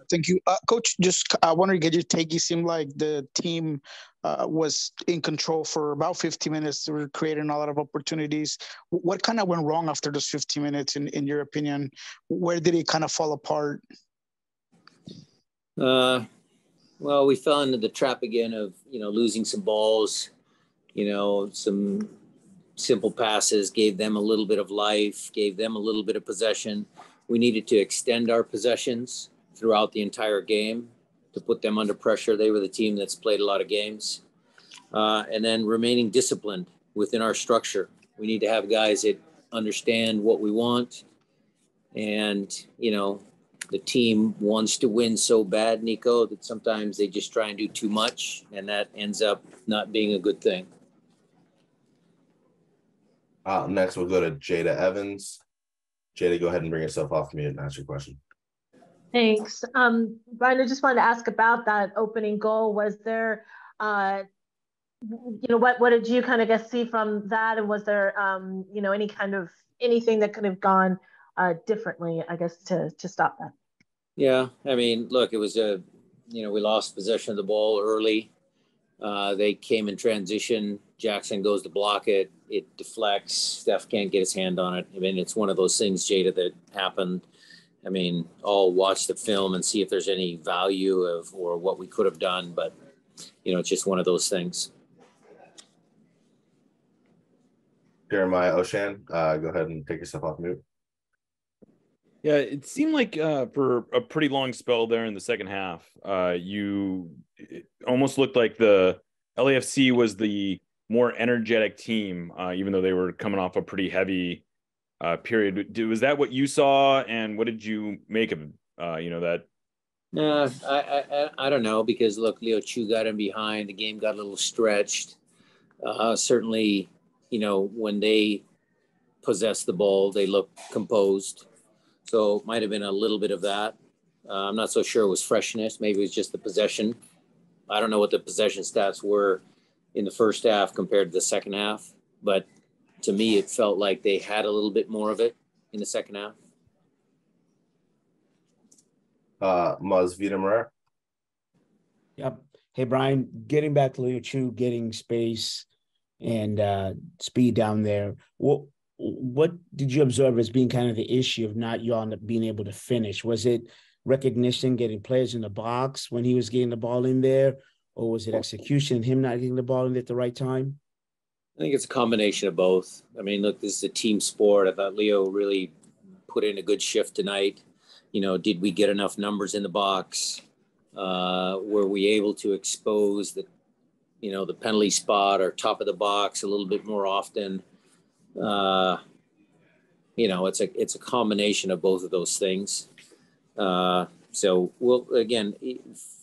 Thank you. Coach, just I wanted to get your take. It seemed like the team was in control for about 50 minutes. They were creating a lot of opportunities. What kind of went wrong after those 50 minutes, in your opinion? Where did it kind of fall apart? Well, we fell into the trap again of, losing some balls, some simple passes, gave them a little bit of life, gave them a little bit of possession. We needed to extend our possessions throughout the entire game to put them under pressure. They were the team that's played a lot of games. And then remaining disciplined within our structure. We need to have guys that understand what we want. And, the team wants to win so bad, Nico, that sometimes they just try and do too much, and that ends up not being a good thing. Next, we'll go to Jada Evans. Jada, go ahead and bring yourself off mute and ask your question. Thanks. Brian, I just wanted to ask about that opening goal. Was there, what did you kind of see from that? And was there, anything that could have gone differently, I guess, to stop that? Yeah, I mean, look, it was we lost possession of the ball early. They came in transition. Jackson goes to block it. It deflects. Steph can't get his hand on it. I mean, it's one of those things, Jada, that happened. I mean, I'll watch the film and see if there's any value or what we could have done. But, it's just one of those things. Jeremiah Oshan, go ahead and take yourself off mute. Yeah, it seemed like for a pretty long spell there in the second half, it almost looked like the LAFC was the more energetic team, even though they were coming off a pretty heavy period. Was that what you saw, and what did you make of that? I don't know, because look, Leo Chu got in behind. The game got a little stretched. Certainly, when they possessed the ball, they looked composed. So it might have been a little bit of that. I'm not so sure it was freshness. Maybe it was just the possession. I don't know what the possession stats were in the first half compared to the second half. But to me, it felt like they had a little bit more of it in the second half. Maz Vidamerer. Yep. Hey, Brian, getting back to Leo Chu, getting space and speed down there. What did you observe as being kind of the issue of not y'all being able to finish? Was it recognition, getting players in the box when he was getting the ball in there, or was it execution, him not getting the ball in at the right time? I think it's a combination of both. I mean, look, this is a team sport. I thought Leo really put in a good shift tonight. Did we get enough numbers in the box? Were we able to expose the penalty spot or top of the box a little bit more often? It's a combination of both of those things. So again,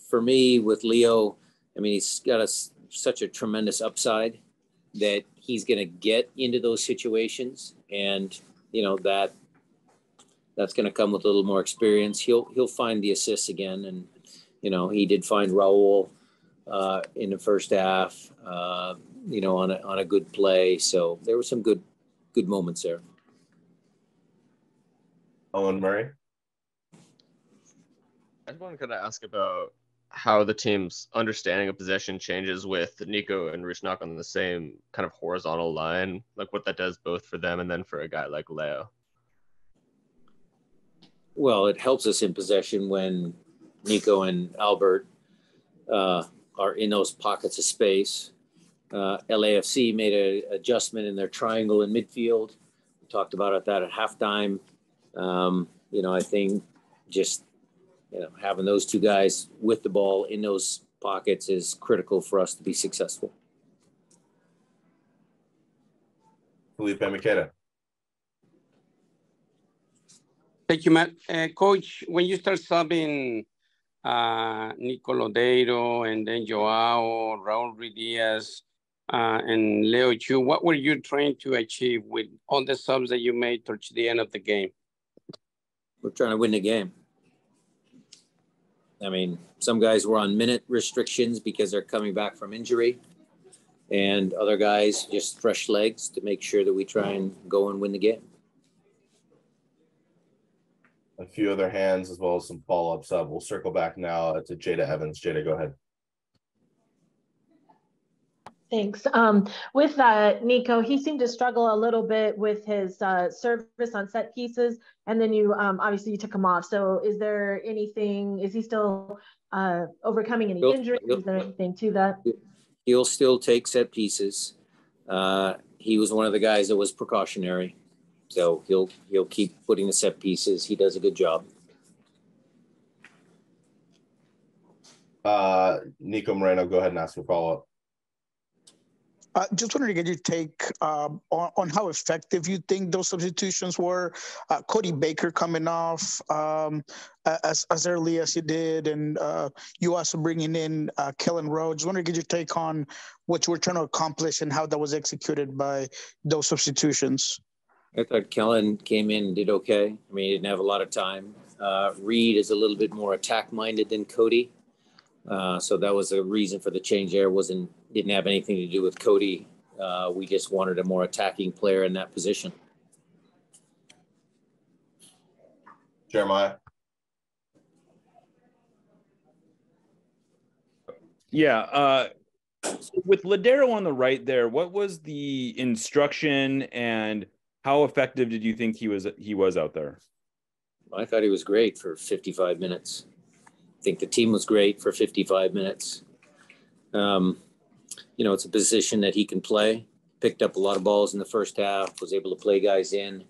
for me with Leo, I mean, he's got such a tremendous upside that he's going to get into those situations, and that's going to come with a little more experience. He'll find the assists again, and he did find Raul in the first half, on a good play. So there were some good moments there. Owen Murray. I just wanted to kind of ask about how the team's understanding of possession changes with Nico and Rusnak on the same kind of horizontal line, like what that does both for them and then for a guy like Leo. Well, it helps us in possession when Nico and Albert are in those pockets of space. LAFC made an adjustment in their triangle in midfield. We talked about that at halftime. I think just having those two guys with the ball in those pockets is critical for us to be successful. Felipe Miqueda. Thank you, Matt. Coach, when you start subbing Nico Lodeiro and then Joao, Raul Ruiz, and Leo Chu, what were you trying to achieve with all the subs that you made towards the end of the game? We're trying to win the game. I mean, some guys were on minute restrictions because they're coming back from injury, and other guys just fresh legs to make sure that we try and go and win the game. a few other hands as well as some follow-ups. We'll circle back now to Jada Evans. Jada, go ahead. Thanks. With Nico, he seemed to struggle a little bit with his service on set pieces, and then you obviously you took him off. So is there anything, is he still overcoming any injuries? Is there anything to that? He'll still take set pieces. He was one of the guys that was precautionary. So he'll keep putting the set pieces. He does a good job. Nico Moreno, go ahead and ask your follow-up. Just wanted to get your take on how effective you think those substitutions were. Cody Baker coming off as early as he did, and you also bringing in Kellen Rowe. Just wanted to get your take on what you were trying to accomplish and how that was executed by those substitutions. I thought Kellen came in and did okay. I mean, he didn't have a lot of time. Reed is a little bit more attack-minded than Cody. So that was the reason for the change there. Didn't have anything to do with Cody. We just wanted a more attacking player in that position. Jeremiah. Yeah. With Ladero on the right there, what was the instruction and how effective did you think he was out there? I thought he was great for 55 minutes. I think the team was great for 55 minutes. It's a position that he can play. Picked up a lot of balls in the first half, was able to play guys in.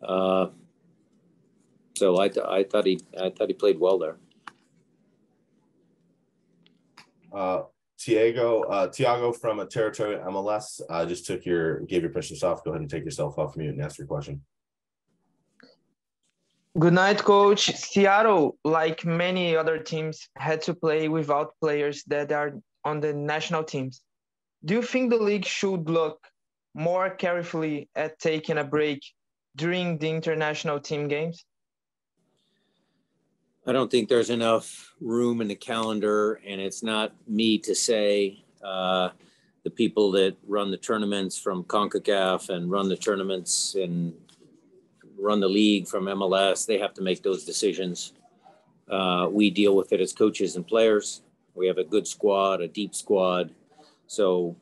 So I thought he played well there. Tiago from a Territory MLS just gave your permission off. Go ahead and take yourself off mute and ask your question. Good night, Coach. Seattle, like many other teams, had to play without players that are on the national teams. Do you think the league should look more carefully at taking a break during the international team games? I don't think there's enough room in the calendar, and it's not me to say. The people that run the tournaments from CONCACAF and run the tournaments and run the league from MLS, they have to make those decisions. We deal with it as coaches and players. We have a good squad, a deep squad. So,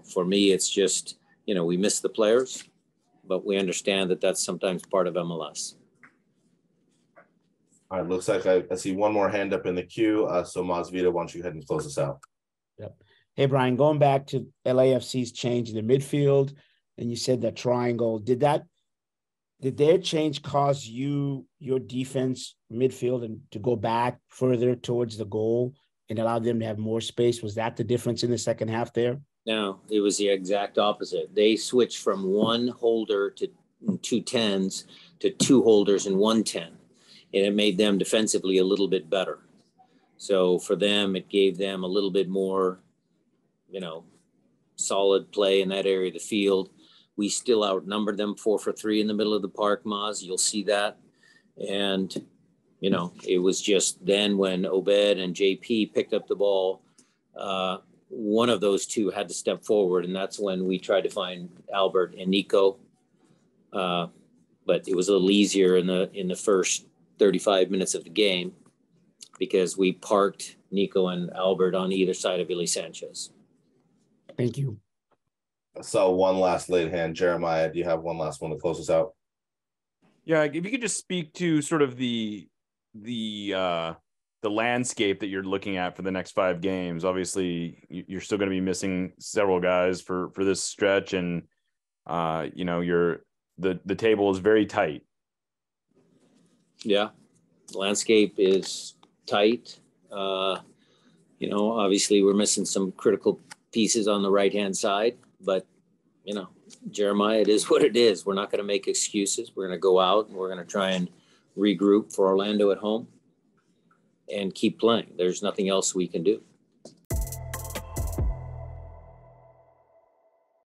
for me, it's just, we miss the players, but we understand that that's sometimes part of MLS. All right, looks like I see one more hand up in the queue. So Masvidal, why don't you go ahead and close us out? Yep. Hey, Brian, going back to LAFC's change in the midfield, and you said that triangle, did their change cause your defense midfield and to go back further towards the goal and allow them to have more space? Was that the difference in the second half there? No, it was the exact opposite. They switched from one holder to 2 10s to 2 holders and 1 10. And it made them defensively a little bit better. So for them, it gave them a little bit more, solid play in that area of the field. We still outnumbered them 4 for 3 in the middle of the park, Maz. You'll see that. And, it was just then when Obed and JP picked up the ball, one of those two had to step forward. And that's when we tried to find Albert and Nico. But it was a little easier in the first 35 minutes of the game because we parked Nico and Albert on either side of Illy Sanchez. Thank you. So one last late hand. Jeremiah, do you have one last one to close us out? Yeah, if you could just speak to sort of the landscape that you're looking at for the next 5 games. Obviously, you're still going to be missing several guys for this stretch, and the table is very tight. Yeah, the landscape is tight. Obviously we're missing some critical pieces on the right-hand side, but, Jeremiah, it is what it is. We're not going to make excuses. We're going to go out and we're going to try and regroup for Orlando at home and keep playing. There's nothing else we can do.